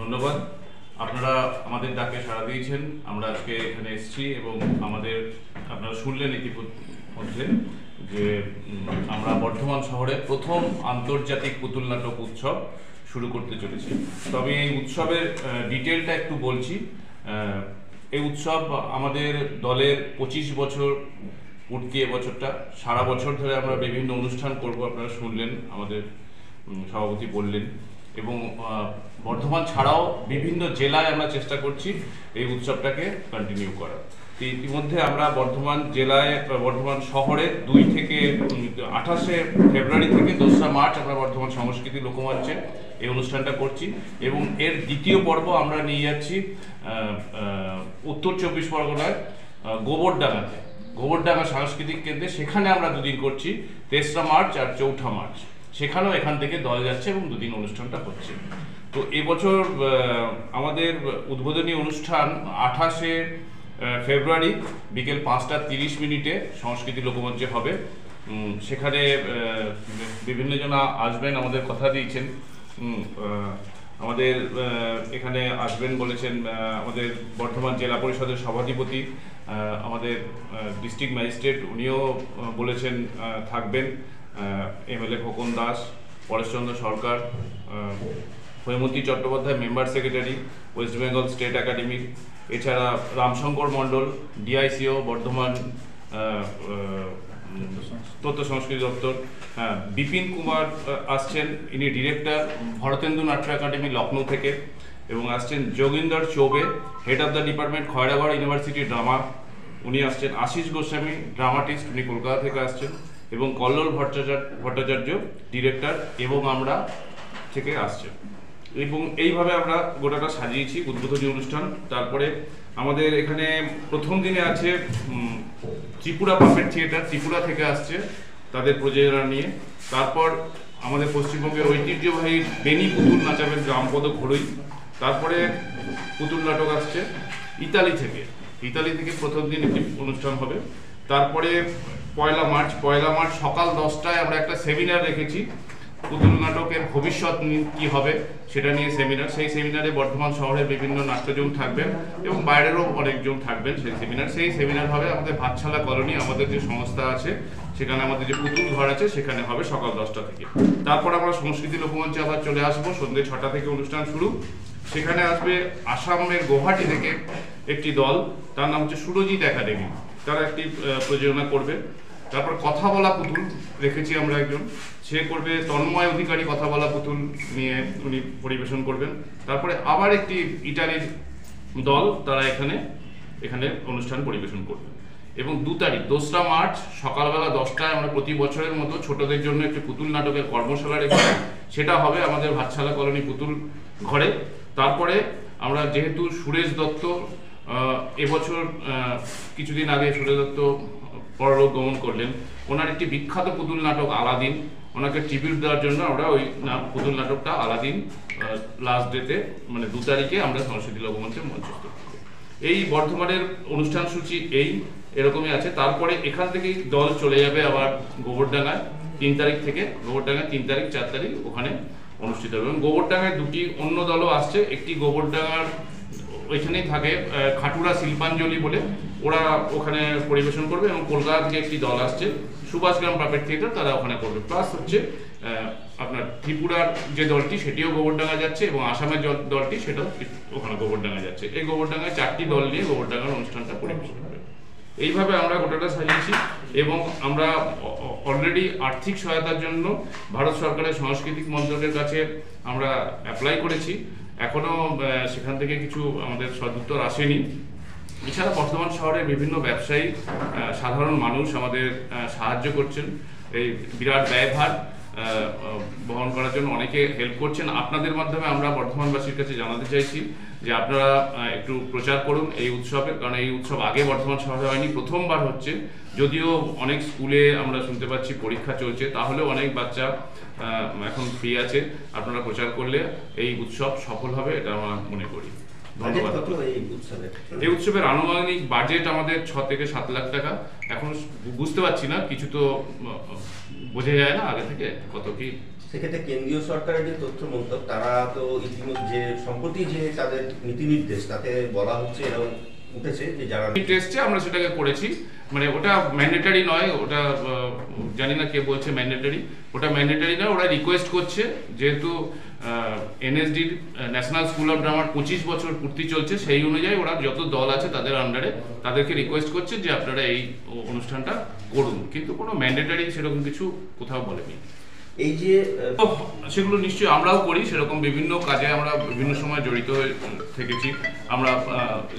ধন্যবাদ। আপনারা আমাদের ডাকে সাড়া দিয়েছেন। আমরা আজকে এখানে এসেছি এবং আমাদের আপনারা শুনলেন ইতিমধ্যে যে আমরা বর্ধমান শহরে প্রথম আন্তর্জাতিক পুতুল নাটক উৎসব শুরু করতে চলেছি। তবে এই উৎসবের ডিটেলটা একটু বলছি। এই উৎসব আমাদের দলের 25 বছর পূর্তি এবছরটা। সারা বছর ধরে আমরা বিভিন্ন অনুষ্ঠান করব, আপনারা শুনলেন, আমাদের সভাপতি বললেন, এবং বর্ধমান ছাড়াও বিভিন্ন জেলায় আমরা চেষ্টা করছি এই উৎসবটাকে কন্টিনিউ করার। ইতিমধ্যে আমরা বর্ধমান জেলায়, বর্ধমান শহরে 2 থেকে 28শে ফেব্রুয়ারি থেকে 2রা মার্চ আমরা বর্ধমান সংস্কৃতি লোকমঞ্চে এই অনুষ্ঠানটা করছি, এবং এর দ্বিতীয় পর্ব আমরা নিয়ে যাচ্ছি উত্তর 24 পরগনায় গোবরডাঙ্গা সাংস্কৃতিক কেন্দ্রে। সেখানে আমরা 2 দিন করছি, 3রা মার্চ আর 4ঠা মার্চ। সেখানেও এখান থেকে দল যাচ্ছে এবং 2 দিন অনুষ্ঠানটা হচ্ছে। তো এবছর আমাদের উদ্বোধনী অনুষ্ঠান 28শে ফেব্রুয়ারি বিকেল 5:30 সংস্কৃতি লোকমঞ্চে হবে। সেখানে বিভিন্ন জন আসবেন, আমাদের কথা দিয়েছেন। আমাদের এখানে আসবেন বলেছেন আমাদের বর্ধমান জেলা পরিষদের সভাধিপতি, আমাদের ডিস্ট্রিক্ট ম্যাজিস্ট্রেট, উনিও বলেছেন থাকবেন। MLA Khokan Das, Pareshchandra Sarkar, Haimanti Chattopadhyay member secretary West Bengal state একাডেমির, এছাড়া রামশঙ্কর মণ্ডল ডিআইসিও বর্ধমান তথ্য সংস্কৃতি দপ্তর, বিপিন কুমার আসছেন, ইনি ডিরেক্টর ভরতেন্দু নাট্য একাডেমি লখনৌ থেকে, এবং আসছেন Joginder Choubey, head of the department Khairagarh university drama, উনি আসছেন। আশিস গোস্বামী ড্রামাটিস্ট, উনি কলকাতা থেকে আসছেন, এবং কল্লোল ভট্টাচার্য ডিরেক্টর এবং আমরা থেকে আসছেন। এবং এইভাবে আমরা গোটাটা সাজিয়েছি উদ্বোধনী অনুষ্ঠান। তারপরে আমাদের এখানে প্রথম দিনে আছে ত্রিপুরা পাপেট থিয়েটার, ত্রিপুরা থেকে আসছে তাদের প্রযোজনা নিয়ে। তারপর আমাদের পশ্চিমবঙ্গের ঐতিহ্যবাহী বেনি পুতুল নাচাবেন রামপদ ঘড়ুই। তারপরে পুতুল নাটক আসছে ইতালি থেকে প্রথম দিন একটি অনুষ্ঠান হবে। তারপরে পয়লা মার্চ সকাল 10টায় আমরা একটা সেমিনার রেখেছি, পুতুল নাটকের ভবিষ্যৎ কি হবে সেটা নিয়ে সেমিনার। সেই সেমিনারে বর্ধমান শহরের বিভিন্ন নাট্যজন থাকবেন এবং বাইরেরও অনেকজন থাকবেন। সেই সেমিনার হবে আমাদের ভাতশালা কলোনি, আমাদের যে সংস্থা আছে সেখানে, আমাদের যে পুতুল ঘর আছে সেখানে হবে সকাল 10টা থেকে। তারপর আমরা সংস্কৃতি লোকমঞ্চে আবার চলে আসবো, সন্ধ্যে 6টা থেকে অনুষ্ঠান শুরু। সেখানে আসবে আসামের গুয়াহাটি থেকে একটি দল, তার নাম হচ্ছে সুরজিৎ একাডেমি, তারা একটি প্রযোজনা করবে। তারপর কথা বলা পুতুল রেখেছি আমরা একজন, সে করবে তন্ময় অধিকারী, কথা বলা পুতুল নিয়ে উনি পরিবেশন করবেন। তারপরে আবার একটি ইটালির দল, তারা এখানে অনুষ্ঠান পরিবেশন করবে। এবং 2 তারিখ 2রা মার্চ সকালবেলা 10টায় আমরা প্রতি বছরের মতো ছোটদের জন্য একটি পুতুল নাটকের কর্মশালা রেখেছি, সেটা হবে আমাদের ভাতশালা কলোনি পুতুল ঘরে। তারপরে আমরা যেহেতু সুরেশ দত্ত এবছর কিছুদিন আগে সুরেশ দত্ত পরলোক গমন করলেন, ওনার একটি বিখ্যাত পুতুল নাটক আলাদিন, ওনাকে ট্রিবিউট দেওয়ার জন্য আমরা ওই পুতুল নাটকটা আলাদিন লাস্ট ডেতে মানে 2 তারিখে আমরা সংস্কৃতি লোকমঞ্চে মঞ্চস্থ করব। এই বর্ধমানের অনুষ্ঠান সূচি এরকমই আছে। তারপরে এখান থেকেই দল চলে যাবে আবার গোবরডাঙ্গায় 3 তারিখ থেকে, গোবরডাঙ্গায় 3 তারিখ 4 তারিখ ওখানে অনুষ্ঠিত হবে। এবং গোবরডাঙ্গায় 2টি অন্য দলও আসছে। একটি গোবরডাঙ্গার ওইখানেই থাকে খাটুরা শিল্পাঞ্জলি বলে, ওরা ওখানে পরিবেশন করবে, এবং কলকাতা থেকে একটি দল আসছে সুভাষগ্রাম পাপেট থিয়েটার, তারা ওখানে করবে। প্লাস হচ্ছে আপনার ত্রিপুরার যে দলটি সেটিও গোবরডাঙ্গা যাচ্ছে, এবং আসামের দলটি সেটাও ওখানে গোবরডাঙ্গা যাচ্ছে। এই গোবরডাঙ্গায় 4টি দল নিয়ে গোবরডাঙ্গার অনুষ্ঠানটা পরিবেশন করবে। এইভাবে আমরা গোটাটা সাজিয়েছি, এবং আমরা অলরেডি আর্থিক সহায়তার জন্য ভারত সরকারের সাংস্কৃতিক মন্ত্রকের কাছে আমরা অ্যাপ্লাই করেছি। এখনো সেখান থেকে কিছু আমাদের সদুত্তর আসেনি। এছাড়া বর্ধমান শহরের বিভিন্ন ব্যবসায়ী, সাধারণ মানুষ আমাদের সাহায্য করছেন, এই বিরাট ব্যয়ভার বহন করার জন্য অনেকে হেল্প করছেন। আপনাদের মাধ্যমে আমরা বর্ধমানবাসীর কাছে জানাতে চাইছি যে আপনারা একটু প্রচার করুন এই উৎসবে, কারণ এই উৎসব আগে বর্ধমান শহরে হয়নি, প্রথমবার হচ্ছে। যদিও অনেক স্কুলে আমরা শুনতে পাচ্ছি পরীক্ষা চলছে, তাহলেও অনেক বাচ্চা এখন ফ্রি আছে। আপনারা প্রচার করলে এই উৎসব সফল হবে, এটা আমরা মনে করি। ধন্যবাদ। এই উৎসবের আনুমানিক বাজেট আমাদের 6 থেকে 7 লাখ টাকা। এখন বুঝতে পারছি না, কিছু তো বোঝা যায় না আগে থেকে কত কি সেক্ষেত্রে কেন্দ্রীয় সরকারের যে তথ্য মন্ত্রক তারা তো ইতিমধ্যে সম্প্রতি যে তাদের নীতি নির্দেশ তাতে বলা হচ্ছে এরকম উঠেছে যে যারা টেস্টে আমরা সেটাকে করেছি, মানে ওটা ম্যান্ডেটারি নয়, ওটা জানি না কে বলছে ম্যান্ডেটারি, ওটা ম্যান্ডেটারি নয়, ওরা রিকোয়েস্ট করছে যেহেতু এনএসডির ন্যাশনাল স্কুল অফ ড্রামার 25 বছর পূর্তি চলছে, সেই অনুযায়ী ওরা যত দল আছে তাদের আন্ডারে তাদেরকে রিকোয়েস্ট করছে যে আপনারা এই অনুষ্ঠানটা করুন, কিন্তু কোনো ম্যান্ডেটারি সেরকম কিছু কোথাও বলেনি। এই যে সেগুলো নিশ্চয়ই আমরাও করি, সেরকম বিভিন্ন কাজে আমরা বিভিন্ন সময় জড়িত হয়ে থেকেছি। আমরা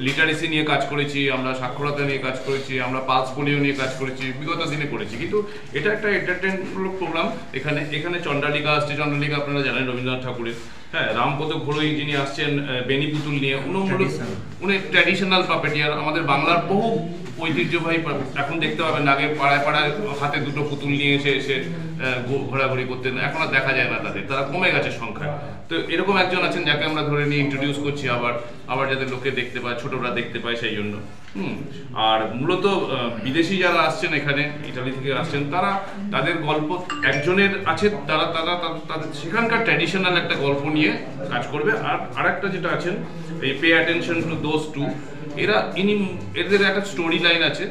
লিটারেসি নিয়ে কাজ করেছি, আমরা সাক্ষরতা নিয়ে কাজ করেছি, আমরা পালস পোলিও নিয়ে কাজ করেছি, বিগত দিনে করেছি, কিন্তু এটা একটা এন্টারটেনমূলক প্রোগ্রাম। এখানে চণ্ডালিকা আসছে, চণ্ডালিকা আপনারা জানেন রবীন্দ্রনাথ ঠাকুরের। হ্যাঁ, রামপদ ঘোড়ই যিনি আসছেন বেনি পুতুল নিয়ে, উনি ট্র্যাডিশনাল পাপেটিয়ার, আমাদের বাংলার বহু ঐতিহ্যবাহী। এখন দেখতে পাবেন আগে পাড়ায় পাড়ায় হাতে দুটো পুতুল নিয়ে এসে ঘোরাঘুরি করতেন, এখন আর দেখা যায় না তাদের, তারা কমে গেছে সংখ্যা। তো এরকম একজন আছেন যাকে আমরা ধরে নিয়ে ইন্ট্রোডিউস করছি, আবার যাতে লোকে দেখতে পায়, ছোটরা দেখতে পায় সেই জন্য। আর মূলত বিদেশি যারা আসছেন এখানে, ইটালি থেকে আসছেন, তাদের গল্প একজনের আছে, তাদের সেখানকার ট্র্যাডিশনাল একটা গল্প নিয়ে কাজ করবে। আর আরেকটা যেটা আছেন এই pay attention to those two, এদের একটা স্টোরি লাইন আছে।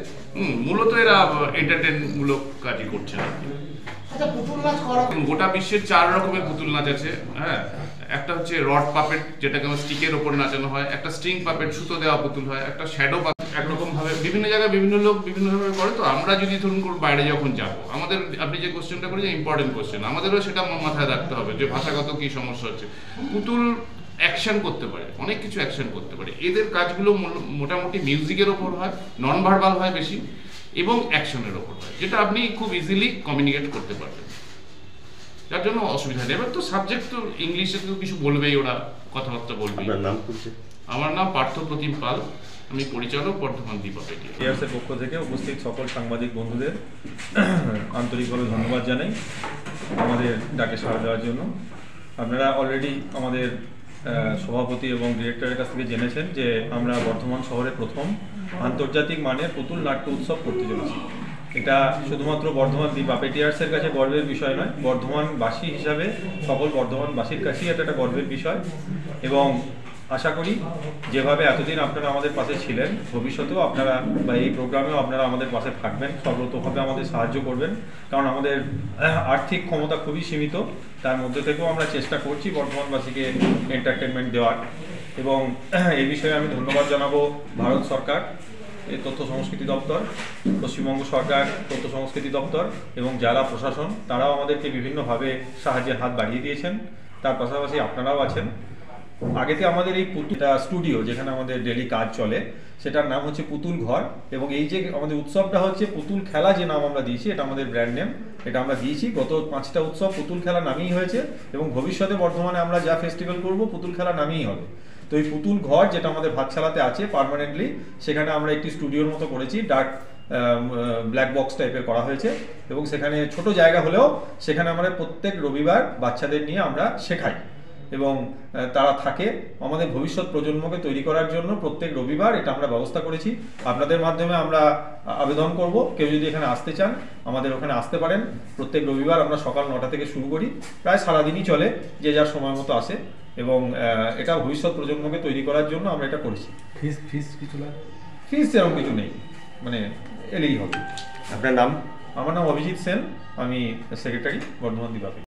মূলত এরা এন্টারটেনমূলক কাজই করছেন আর কি। গোটা বিশ্বের 4 রকমের পুতুল নাচ আছে। হ্যাঁ, একটা হচ্ছে রড পাপেট, যেটাকে আমার স্টিকের ওপর নাচানো হয়, একটা স্ট্রিং পাপেট, সুতো দেওয়া পুতুল হয়, একটা শ্যাডো পাপেট। একরকম ভাবে বিভিন্ন জায়গায় বিভিন্ন লোক বিভিন্নভাবে করে। তো আমরা যদি ধরুন বাইরে যখন যাব, আমাদের আপনি যে কোশ্চেনটা করেছেন ইম্পর্টেন্ট কোশ্চেন, আমাদেরও সেটা মাথায় রাখতে হবে যে ভাষাগত কি সমস্যা হচ্ছে। পুতুল অ্যাকশন করতে পারে, অনেক কিছু অ্যাকশন করতে পারে। এদের কাজগুলো মোটামুটি মিউজিকের ওপর হয়, নন ভার্বাল হয় বেশি, এবং অ্যাকশনের ওপর হয়, যেটা আপনি খুব ইজিলি কমিউনিকেট করতে পারবেন, যার জন্য অসুবিধা নেই। এবার তো সাবজেক্ট তো ইংলিশে তো কিছু বলবেই, ওরা কথাবার্তা বলবে। আমার নাম পার্থ প্রতিম পাল, আমি পরিচালক বর্ধমান দীপাপেটিয়া। এয়ার্সের পক্ষ থেকে উপস্থিত সকল সাংবাদিক বন্ধুদের আন্তরিকভাবে ধন্যবাদ জানাই আমাদের ডাকে সাড়া দেওয়ার জন্য। আপনারা অলরেডি আমাদের সভাপতি এবং ডিরেক্টরের কাছ থেকে জেনেছেন যে আমরা বর্ধমান শহরে প্রথম আন্তর্জাতিক মানের পুতুল নাট্য উৎসব করতে চলেছি। এটা শুধুমাত্র বর্ধমান দীপাপেটিয়ার্সের কাছে গর্বের বিষয় নয়, বর্ধমানবাসী হিসাবে সকল বর্ধমানবাসীর কাছেই এটা একটা গর্বের বিষয়। এবং আশা করি যেভাবে এতদিন আপনারা আমাদের পাশে ছিলেন, ভবিষ্যতেও আপনারা বা এই প্রোগ্রামেও আপনারা আমাদের পাশে থাকবেন, সর্বতোভাবে আমাদের সাহায্য করবেন। কারণ আমাদের আর্থিক ক্ষমতা খুবই সীমিত, তার মধ্যে থেকেও আমরা চেষ্টা করছি বর্ধমানবাসীকে এন্টারটেনমেন্ট দেওয়ার। এবং এই বিষয়ে আমি ধন্যবাদ জানাবো ভারত সরকার, তথ্য সংস্কৃতি দপ্তর, পশ্চিমবঙ্গ সরকার তথ্য সংস্কৃতি দপ্তর এবং জেলা প্রশাসন, তারাও আমাদেরকে বিভিন্নভাবে সাহায্যের হাত বাড়িয়ে দিয়েছেন। তার পাশাপাশি আপনারাও আছেন। আগেতে আমাদের এই পুতুলটা স্টুডিও, যেখানে আমাদের ডেলি কাজ চলে, সেটার নাম হচ্ছে পুতুল ঘর। এবং এই যে আমাদের উৎসবটা হচ্ছে পুতুল খেলা, যে নাম আমরা দিয়েছি, এটা আমাদের ব্র্যান্ড নেম, এটা আমরা দিয়েছি। গত 5টা উৎসব পুতুল খেলা নামেই হয়েছে, এবং ভবিষ্যতে বর্ধমানে আমরা যা ফেস্টিভ্যাল করব পুতুল খেলা নামেই হবে। তো এই পুতুল ঘর, যেটা আমাদের ভাতশালাতে আছে পার্মানেন্টলি, সেখানে আমরা একটি স্টুডিওর মতো করেছি, ডার্ক ব্ল্যাক বক্স টাইপের করা হয়েছে। এবং সেখানে ছোট জায়গা হলেও সেখানে আমরা প্রত্যেক রবিবার বাচ্চাদের নিয়ে আমরা শেখাই, এবং তারা থাকে। আমাদের ভবিষ্যৎ প্রজন্মকে তৈরি করার জন্য প্রত্যেক রবিবার এটা আমরা ব্যবস্থা করেছি। আপনাদের মাধ্যমে আমরা আবেদন করব, কেউ যদি এখানে আসতে চান আমাদের ওখানে আসতে পারেন। প্রত্যেক রবিবার আমরা সকাল 9টা থেকে শুরু করি, প্রায় সারাদিনই চলে, যে যার সময় মতো আসে। এবং এটা ভবিষ্যৎ প্রজন্মকে তৈরি করার জন্য আমরা এটা করেছি। ফিস কিছু লাগে? ফিস এরকম কিছু নেই, মানে এলেই হবে। আপনার নাম? আমার নাম অভিজিৎ সেন, আমি সেক্রেটারি বর্ধমান দীপাপেটিয়া।